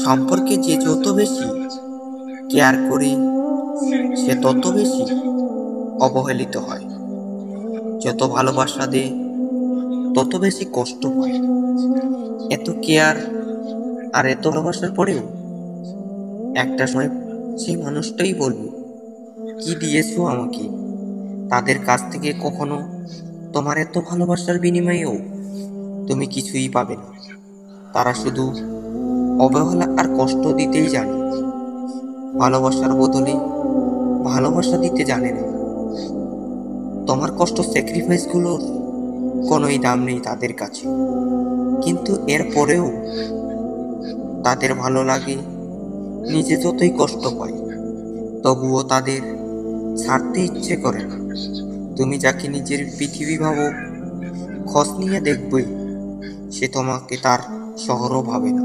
সম্পর্কে যে যত বেশি কেয়ার করে সে তত বেশি অবহেলিত হয়। যত ভালোবাসা দেয় তত বেশি কষ্ট পায়। এত কেয়ার আর এত ভালোবাসার পরেও একটা সময় সেই মানুষটাই বলবে, কি দিয়েছো আমাকে? তাদের কাছ থেকে কখনো তোমার এত ভালোবাসার বিনিময়েও তুমি কিছুই পাবে না। তারা শুধু অবহেলা আর কষ্ট দিতেই জানে, ভালোবাসার বদলে ভালোবাসা দিতে জানে না। তোমার কষ্ট স্যাক্রিফাইসগুলোর কোনোই দাম নেই তাদের কাছে। কিন্তু এরপরেও তাদের ভালো লাগে, নিজে যতই কষ্ট পায় তবুও তাদের ছাড়তে ইচ্ছে করে না। তুমি যাকে নিজের পৃথিবী ভাবো, খোঁজ নিয়ে দেখবে সে তোমাকে তার শহরও ভাবে না।